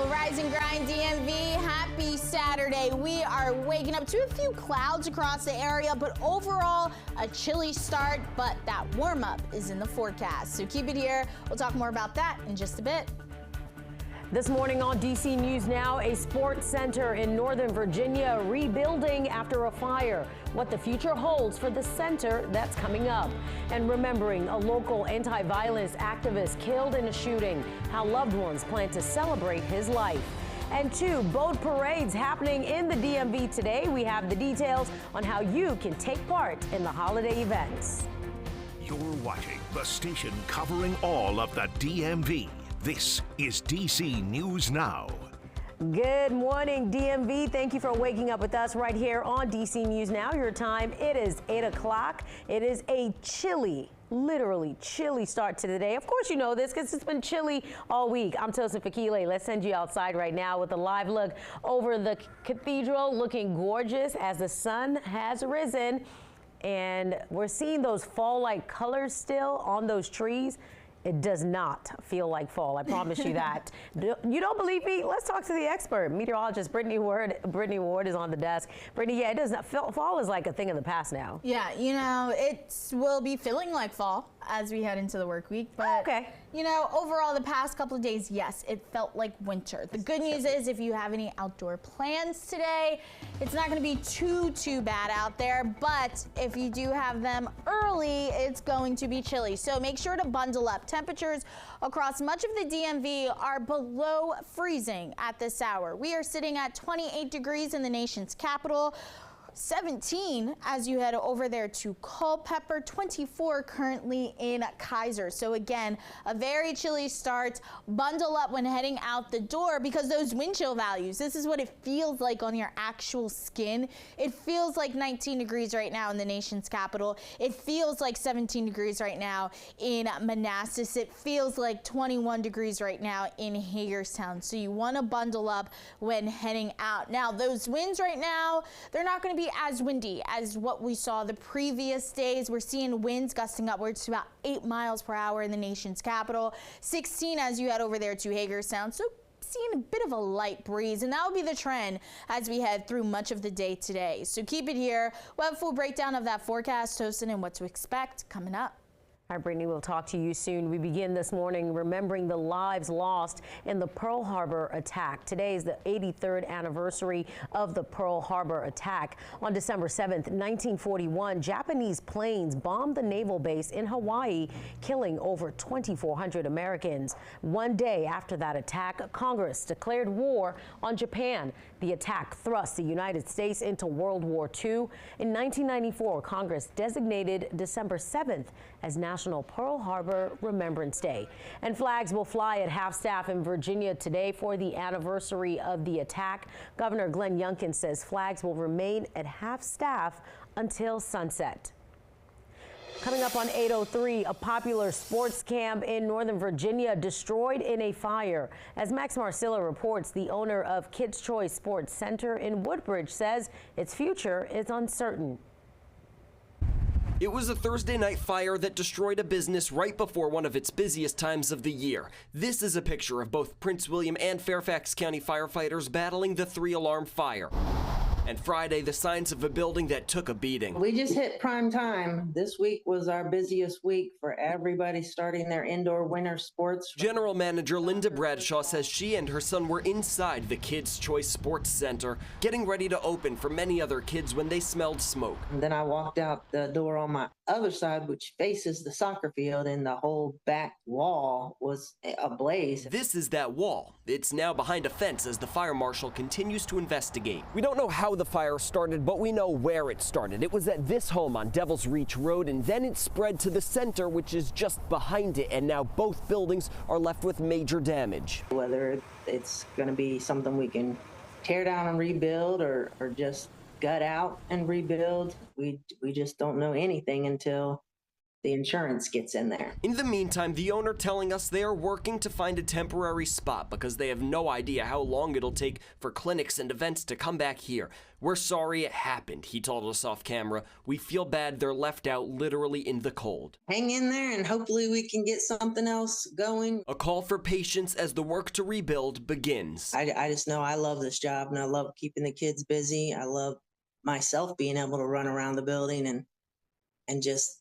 Rise and Grind DMV, happy Saturday. We are waking up to a few clouds across the area, but overall a chilly start, but that warm up is in the forecast. So keep it here. We'll talk more about that in just a bit. This morning on DC News Now, a sports center in Northern Virginia rebuilding after a fire. What the future holds for the center that's coming up. And remembering a local anti-violence activist killed in a shooting. How loved ones plan to celebrate his life. And 2 boat parades happening in the DMV today. We have the details on how you can take part in the holiday events. You're watching the station covering all of the DMV. This is DC News Now. Good morning, DMV. Thank you for waking up with us right here on DC News Now. Your time, it is 8 o'clock. It is a chilly, literally chilly start to the day. Of course you know this because it's been chilly all week. I'm Tosin Fakile. Let's send you outside right now with a live look over the cathedral, looking gorgeous as the sun has risen. And we're seeing those fall-like colors still on those trees. It does not feel like fall, I promise you that. You don't believe me? Let's talk to the expert. Meteorologist Brittany Ward is on the desk. Brittany, yeah, it does not fall is like a thing of the past now. Yeah, you know, it will be feeling like fall as we head into the work week, but you know, overall the past couple of days, yes, it felt like winter. The good news is if you have any outdoor plans today, it's not going to be too bad out there, but if you do have them early, it's going to be chilly. So make sure to bundle up. Temperatures across much of the DMV are below freezing at this hour. We are sitting at 28 degrees in the nation's capital. 17 as you head over there to Culpeper, 24 currently in Kaiser. So again, a very chilly start. Bundle up when heading out the door because those wind chill values, this is what it feels like on your actual skin. It feels like 19 degrees right now in the nation's capital. It feels like 17 degrees right now in Manassas. It feels like 21 degrees right now in Hagerstown. So you want to bundle up when heading out. Now those winds right now, they're not going to be as windy as what we saw the previous days. We're seeing winds gusting upwards to about 8 miles per hour in the nation's capital, 16 as you head over there to Hagerstown. So seeing a bit of a light breeze, and that will be the trend as we head through much of the day today. So keep it here. We'll have a full breakdown of that forecast, Tosin, and what to expect coming up. All right, Brittany, we'll talk to you soon. We begin this morning remembering the lives lost in the Pearl Harbor attack. Today is the 83rd anniversary of the Pearl Harbor attack. On December 7th, 1941, Japanese planes bombed the naval base in Hawaii, killing over 2,400 Americans. One day after that attack, Congress declared war on Japan. The attack thrust the United States into World War II. In 1994, Congress designated December 7th as National Pearl Harbor Remembrance Day. And flags will fly at half-staff in Virginia today for the anniversary of the attack. Governor Glenn Youngkin says flags will remain at half-staff until sunset. Coming up on 8:03, a popular sports camp in Northern Virginia destroyed in a fire. As Max Marcilla reports, the owner of Kids Choice Sports Center in Woodbridge says its future is uncertain. It was a Thursday night fire that destroyed a business right before one of its busiest times of the year. This is a picture of both Prince William and Fairfax County firefighters battling the 3-alarm fire. And Friday, the signs of a building that took a beating. We just hit prime time. This week was our busiest week for everybody starting their indoor winter sports. General Manager Linda Bradshaw says she and her son were inside the Kids Choice Sports Center, getting ready to open for many other kids when they smelled smoke. And then I walked out the door on my other side, which faces the soccer field, and the whole back wall was ablaze. This is that wall. It's now behind a fence as the fire marshal continues to investigate. We don't know how the fire started, but we know where it started. It was at this home on Devil's Reach Road, and then it spread to the center, which is just behind it, and now both buildings are left with major damage. Whether it's going to be something we can tear down and rebuild or just gut out and rebuild, we just don't know anything until the insurance gets in there. In the meantime, the owner telling us they are working to find a temporary spot because they have no idea how long it'll take for clinics and events to come back here. We're sorry it happened, he told us off camera. We feel bad they're left out literally in the cold. Hang in there and hopefully we can get something else going. A call for patience as the work to rebuild begins. I just know I love this job and I love keeping the kids busy. I love myself being able to run around the building and just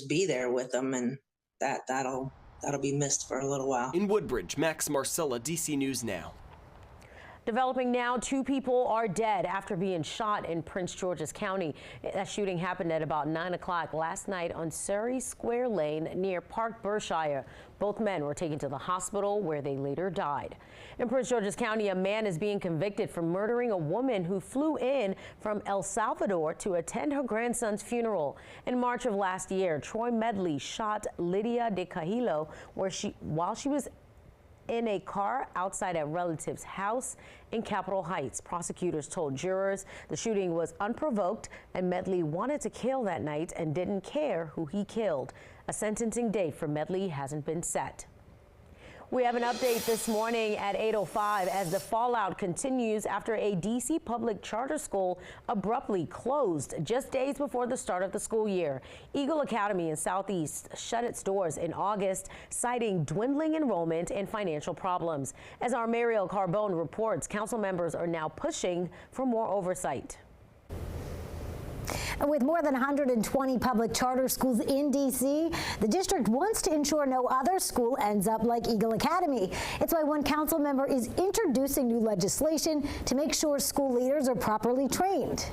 be there with them, and that'll be missed for a little while. In Woodbridge, Max Marcella, DC News Now. Developing now, 2 people are dead after being shot in Prince George's County. That shooting happened at about 9 o'clock last night on Surrey Square Lane near Park Berkshire. Both men were taken to the hospital where they later died. In Prince George's County, a man is being convicted for murdering a woman who flew in from El Salvador to attend her grandson's funeral. In March of last year, Troy Medley shot Lydia de Cajillo while she was in a car outside a relative's house in Capitol Heights. Prosecutors told jurors the shooting was unprovoked and Medley wanted to kill that night and didn't care who he killed. A sentencing date for Medley hasn't been set. We have an update this morning at 8:05 as the fallout continues after a D.C. public charter school abruptly closed just days before the start of the school year. Eagle Academy in Southeast shut its doors in August, citing dwindling enrollment and financial problems. As our Mariel Carbone reports, council members are now pushing for more oversight. With more than 120 public charter schools in D.C., the district wants to ensure no other school ends up like Eagle Academy. It's why one council member is introducing new legislation to make sure school leaders are properly trained.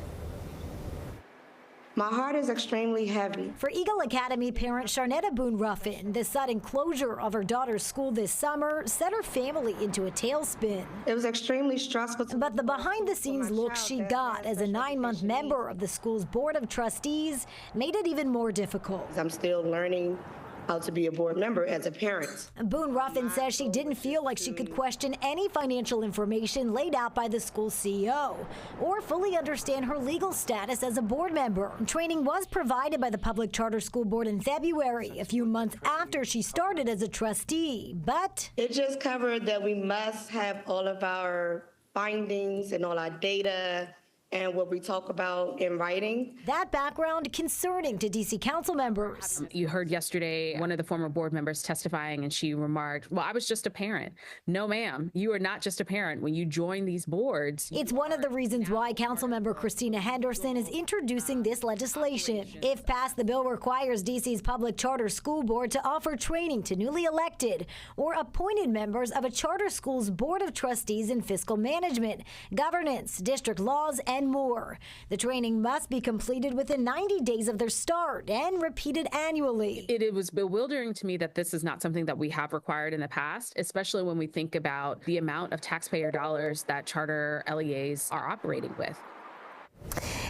My heart is extremely heavy. For Eagle Academy parent Sharnetta Boone Ruffin, the sudden closure of her daughter's school this summer set her family into a tailspin. It was extremely stressful. But the behind-the-scenes look she got as a 9-month member of the school's board of trustees made it even more difficult. I'm still learning how to be a board member as a parent. Boone Ruffin says she didn't feel like she could question any financial information laid out by the school CEO or fully understand her legal status as a board member. Training was provided by the Public Charter School Board in February, a few months after she started as a trustee, but it just covered that we must have all of our findings and all our data and what we talk about in writing. That background concerning to D.C. council members. You heard yesterday one of the former board members testifying, and she remarked, well, I was just a parent. No, ma'am, you are not just a parent. When you join these boards. It's one of the reasons why council member Christina Henderson is introducing this legislation. If passed, the bill requires D.C.'s Public Charter School Board to offer training to newly elected or appointed members of a charter school's Board of Trustees in fiscal management, governance, district laws, and more. The training must be completed within 90 days of their start and repeated annually. It was bewildering to me that this is not something that we have required in the past, especially when we think about the amount of taxpayer dollars that charter LEAs are operating with.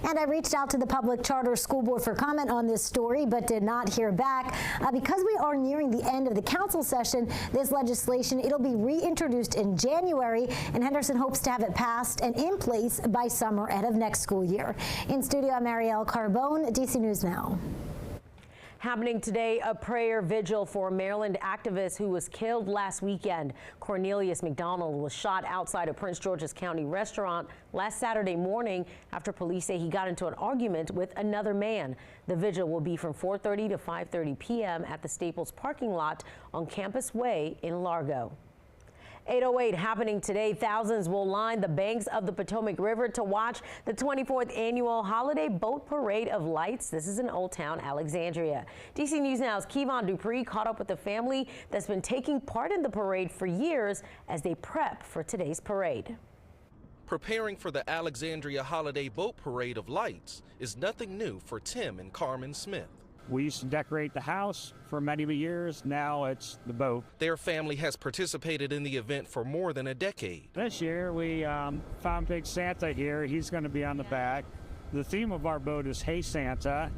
And I reached out to the Public Charter School Board for comment on this story, but did not hear back. Because we are nearing the end of the council session, this legislation, it'll be reintroduced in January, and Henderson hopes to have it passed and in place by summer ahead of next school year. In studio, I'm Mariel Carbone, DC News Now. Happening today, a prayer vigil for a Maryland activist who was killed last weekend. Cornelius McDonald was shot outside a Prince George's County restaurant last Saturday morning after police say he got into an argument with another man. The vigil will be from 4:30 to 5:30 p.m. at the Staples parking lot on Campus Way in Largo. 8:08 happening today. Thousands will line the banks of the Potomac River to watch the 24th annual Holiday Boat Parade of Lights. This is in Old Town Alexandria. DC News Now's Kevon Dupree caught up with the family that's been taking part in the parade for years as they prep for today's parade. Preparing for the Alexandria Holiday Boat Parade of Lights is nothing new for Tim and Carmen Smith. We used to decorate the house for many years. Now it's the boat. Their family has participated in the event for more than a decade. This year we found Big Santa here. He's going to be on the back. The theme of our boat is Hey Santa.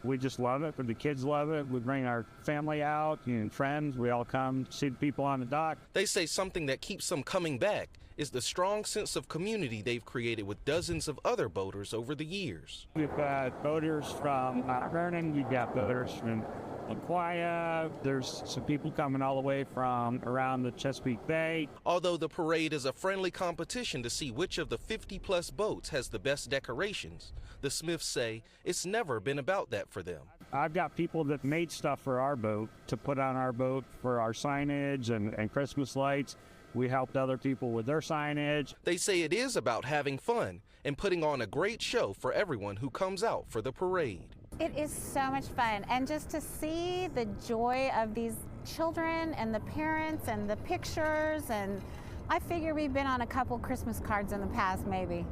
We just love it. The kids love it. We bring our family out and friends. We all come see the people on the dock. They say something that keeps them coming back is the strong sense of community they've created with dozens of other boaters over the years. We've got boaters from Mount Vernon, we've got boaters from Aquia, there's some people coming all the way from around the Chesapeake Bay. Although the parade is a friendly competition to see which of the 50-plus boats has the best decorations, the Smiths say it's never been about that for them. I've got people that made stuff for our boat to put on our boat for our signage and Christmas lights. We helped other people with their signage. They say it is about having fun and putting on a great show for everyone who comes out for the parade. It is so much fun, and just to see the joy of these children and the parents and the pictures, and I figure we've been on a couple Christmas cards in the past maybe.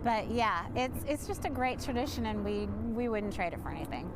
But yeah, it's just a great tradition, and we wouldn't trade it for anything.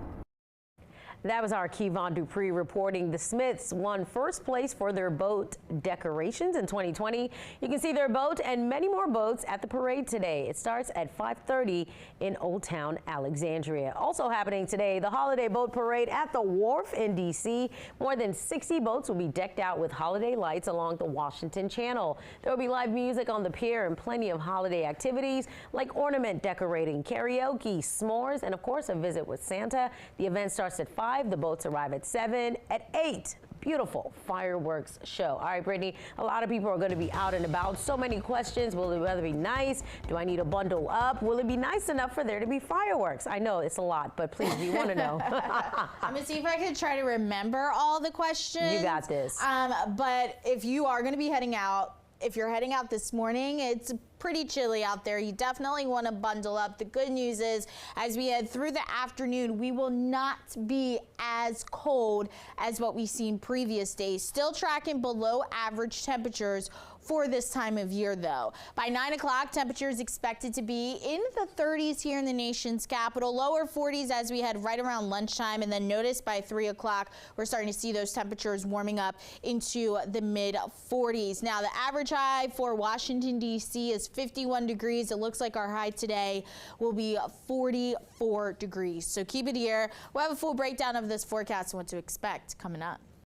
That was our Kevon Dupree reporting. The Smiths won first place for their boat decorations in 2020. You can see their boat and many more boats at the parade today. It starts at 5:30 in Old Town Alexandria. Also happening today, the Holiday Boat Parade at the Wharf in D.C. More than 60 boats will be decked out with holiday lights along the Washington Channel. There will be live music on the pier and plenty of holiday activities like ornament decorating, karaoke, s'mores, and of course a visit with Santa. The event starts at 5. The boats arrive at 7. At 8, beautiful fireworks show. All right, Brittany, a lot of people are going to be out and about. So many questions. Will the weather be nice? Do I need to bundle up? Will it be nice enough for there to be fireworks? I know it's a lot, but please, we want to know. I'm going to see if I can try to remember all the questions. You got this. But if you are going to be heading out, if you're heading out this morning, it's pretty chilly out there. You definitely want to bundle up. The good news is, as we head through the afternoon, we will not be as cold as what we've seen previous days. Still tracking below average temperatures for this time of year, though. By 9 o'clock, temperatures expected to be in the 30s here in the nation's capital, lower 40s as we head right around lunchtime, and then notice by 3 o'clock, we're starting to see those temperatures warming up into the mid 40s. Now, the average high for Washington, D.C. is 51 degrees. It looks like our high today will be 44 degrees. So keep it here. We'll have a full breakdown of this forecast and what to expect coming up.